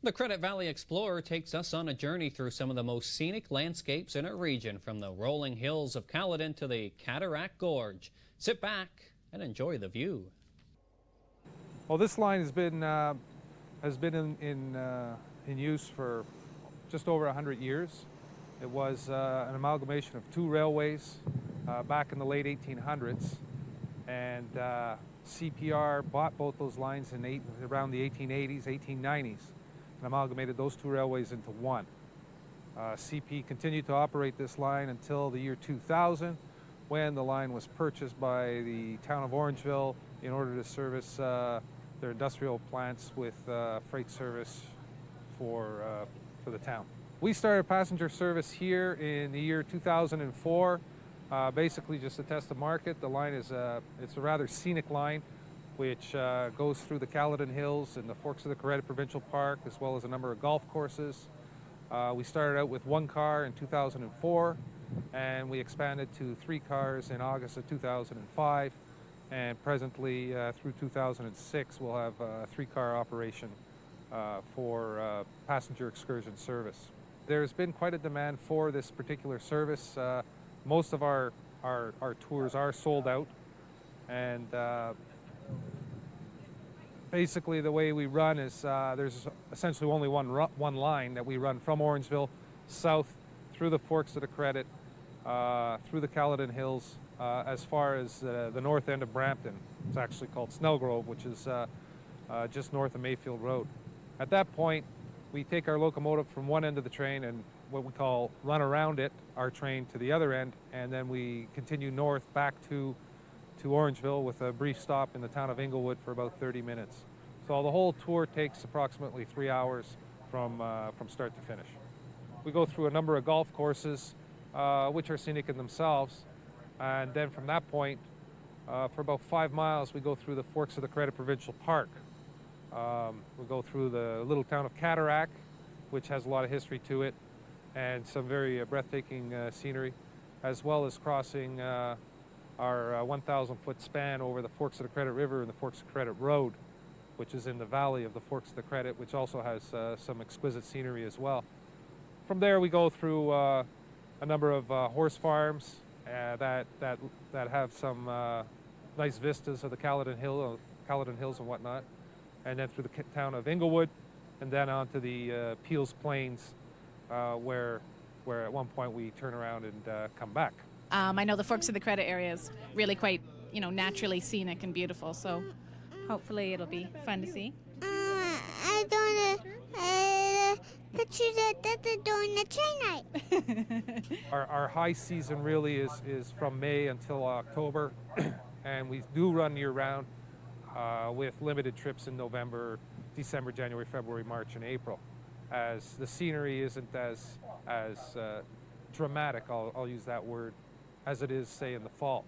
The Credit Valley Explorer takes us on a journey through some of the most scenic landscapes in our region, from the rolling hills of Caledon to the Cataract Gorge. Sit back and enjoy the view. Well, this line has been in use for just over 100 years. It was an amalgamation of two railways back in the late 1800s, and CPR bought both those lines in around the 1880s, 1890s, and amalgamated those two railways into one. CP continued to operate this line until the year 2000, when the line was purchased by the town of Orangeville in order to service their industrial plants with freight service for the town. We started passenger service here in the year 2004, basically just to test the market. The line is it's a rather scenic line, which goes through the Caledon Hills and the Forks of the Credit Provincial Park, as well as a number of golf courses. We started out with one car in 2004, and we expanded to 3 cars in August of 2005, and presently through 2006 we'll have a 3-car operation for passenger excursion service. There's been quite a demand for this particular service. Most of our tours are sold out, and basically the way we run is there's essentially only one line that we run from Orangeville south through the Forks of the Credit, through the Caledon Hills, as far as the north end of Brampton. It's actually called Snellgrove, which is just north of Mayfield Road. At that point, we take our locomotive from one end of the train and what we call run around it, our train, to the other end, and then we continue north back to Orangeville with a brief stop in the town of Inglewood for about 30 minutes. So the whole tour takes approximately 3 hours from start to finish. We go through a number of golf courses, which are scenic in themselves, and then from that point, for about 5 miles, we go through the Forks of the Credit Provincial Park. We go through the little town of Cataract, which has a lot of history to it, and some very breathtaking scenery, as well as crossing our 1,000-foot span over the Forks of the Credit River and the Forks of the Credit Road, which is in the valley of the Forks of the Credit, which also has some exquisite scenery as well. From there, we go through a number of horse farms that have some nice vistas of the Caledon Hills and whatnot, and then through the town of Inglewood, and then onto the Peels Plains, where at one point we turn around and come back. I know the Forks of the Credit area is really quite, naturally scenic and beautiful, so hopefully it'll be fun to see. I don't pictures that they're doing the train night. Our high season really is from May until October, and we do run year-round with limited trips in November, December, January, February, March, and April, as the scenery isn't as dramatic, I'll use that word, as it is, say, in the fall.